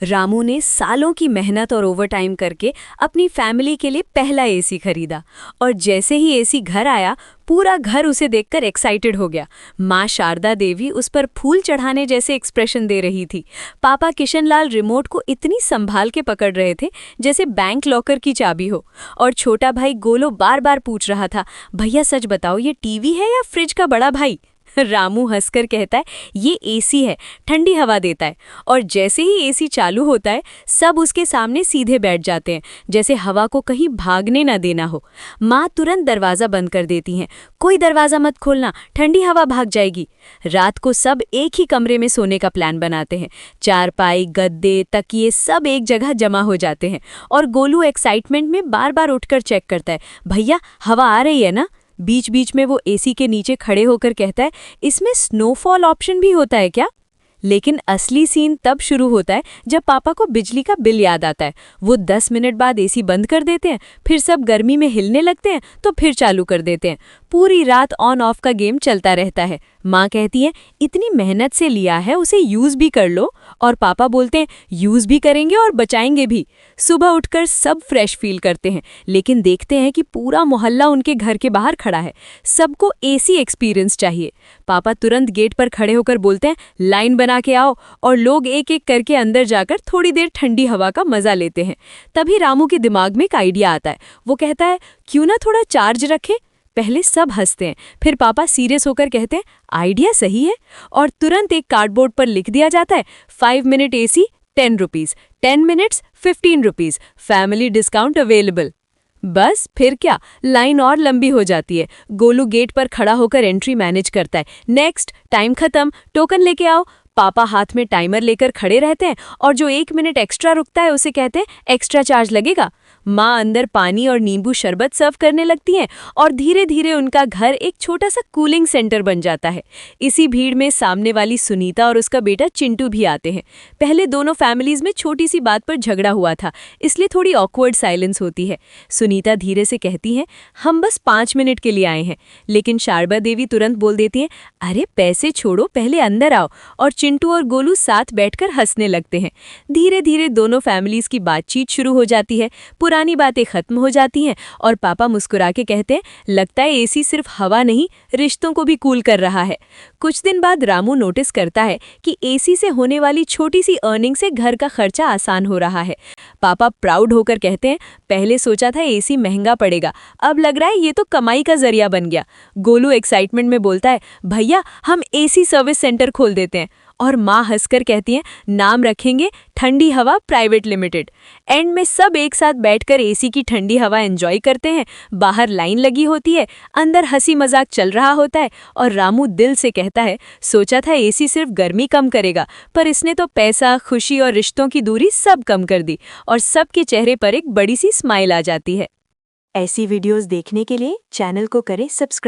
रामू ने सालों की मेहनत और ओवरटाइम करके अपनी फैमिली के लिए पहला एसी खरीदा और जैसे ही एसी घर आया पूरा घर उसे देखकर एक्साइटेड हो गया। माँ शारदा देवी उस पर फूल चढ़ाने जैसे एक्सप्रेशन दे रही थी। पापा किशनलाल रिमोट को इतनी संभाल के पकड़ रहे थे जैसे बैंक लॉकर की चाबी हो और छोटा भाई गोलो बार बार पूछ रहा था, भैया सच बताओ ये टीवी है या फ्रिज का बड़ा भाई? रामू हंसकर कहता है, ये एसी है, ठंडी हवा देता है। और जैसे ही एसी चालू होता है सब उसके सामने सीधे बैठ जाते हैं जैसे हवा को कहीं भागने न देना हो। माँ तुरंत दरवाज़ा बंद कर देती हैं, कोई दरवाज़ा मत खोलना, ठंडी हवा भाग जाएगी। रात को सब एक ही कमरे में सोने का प्लान बनाते हैं। चारपाई, गद्दे, तकिए सब एक जगह जमा हो जाते हैं और गोलू एक्साइटमेंट में बार बार उठकर चेक करता है, भैया हवा आ रही है ना? बीच बीच में वो एसी के नीचे खड़े होकर कहता है, इसमें स्नोफॉल ऑप्शन भी होता है क्या? लेकिन असली सीन तब शुरू होता है जब पापा को बिजली का बिल याद आता है। वो 10 मिनट बाद एसी बंद कर देते हैं, फिर सब गर्मी में हिलने लगते हैं तो फिर चालू कर देते हैं। पूरी रात ऑन ऑफ का गेम चलता रहता है। माँ कहती है, इतनी मेहनत से लिया है उसे यूज़ भी कर लो, और पापा बोलते हैं यूज़ भी करेंगे और बचाएंगे भी। सुबह उठकर सब फ्रेश फील करते हैं लेकिन देखते हैं कि पूरा मोहल्ला उनके घर के बाहर खड़ा है। सबको एसी एक्सपीरियंस चाहिए। पापा तुरंत गेट पर खड़े होकर बोलते हैं, लाइन बना के आओ, और लोग एक एक करके अंदर जाकर थोड़ी देर ठंडी हवा का मजा लेते हैं। तभी रामू के दिमाग में एक आइडिया आता है। वो कहता है, क्यों ना थोड़ा चार्ज रखे? पहले सब हंसते हैं, फिर पापा सीरियस होकर कहते हैं, आइडिया सही है, और तुरंत एक कार्डबोर्ड पर लिख दिया जाता है, 5 minute AC 10 rupees, 10 minutes 15 rupees, family discount available. बस फिर क्या, लाइन और लंबी हो जाती है। गोलू गेट पर खड़ा होकर एंट्री मैनेज करता है। नेक्स्ट, टाइम खत्म, टोकन लेके आओ। पापा हाथ में टाइमर लेकर खड़े रहते हैं और जो 1 मिनट एक्स्ट्रा रुकता है उसे कहते हैं एक्स्ट्रा चार्ज लगेगा। माँ अंदर पानी और नींबू शरबत सर्व करने लगती हैं और धीरे धीरे उनका घर एक छोटा सा कूलिंग सेंटर बन जाता है। इसी भीड़ में सामने वाली सुनीता और उसका बेटा चिंटू भी आते हैं। पहले दोनों फैमिलीज में छोटी सी बात पर झगड़ा हुआ था, इसलिए थोड़ी ऑकवर्ड साइलेंस होती है। सुनीता धीरे से कहती है, हम बस 5 मिनट के लिए आए हैं, लेकिन शारदा देवी तुरंत बोल देती हैं, अरे पैसे छोड़ो, पहले अंदर आओ। और चिंटू और गोलू साथ बैठकर हंसने लगते हैं। धीरे धीरे दोनों फैमिलीज की बातचीत शुरू हो जाती है, पुरानी बातें खत्म हो जाती हैं और पापा मुस्कुरा के कहते हैं, लगता है एसी सिर्फ हवा नहीं, रिश्तों को भी कूल कर रहा है। कुछ दिन बाद रामू नोटिस करता है कि एसी से होने वाली छोटी सी अर्निंग से घर का खर्चा आसान हो रहा है। पापा प्राउड होकर कहते हैं, पहले सोचा था एसी महंगा पड़ेगा, अब लग रहा है ये तो कमाई का जरिया बन गया। गोलू एक्साइटमेंट में बोलता है, भैया हम एसी सर्विस सेंटर खोल देते हैं। और माँ हंसकर कहती हैं, नाम रखेंगे ठंडी हवा प्राइवेट लिमिटेड। एंड में सब एक साथ बैठकर एसी की ठंडी हवा एंजॉय करते हैं। बाहर लाइन लगी होती है, अंदर हंसी मजाक चल रहा होता है और रामू दिल से कहता है, सोचा था एसी सिर्फ गर्मी कम करेगा, पर इसने तो पैसा, खुशी और रिश्तों की दूरी सब कम कर दी और सबके चेहरे पर एक बड़ी सी स्माइल आ जाती है। ऐसी वीडियोस देखने के लिए चैनल को करें सब्सक्राइब।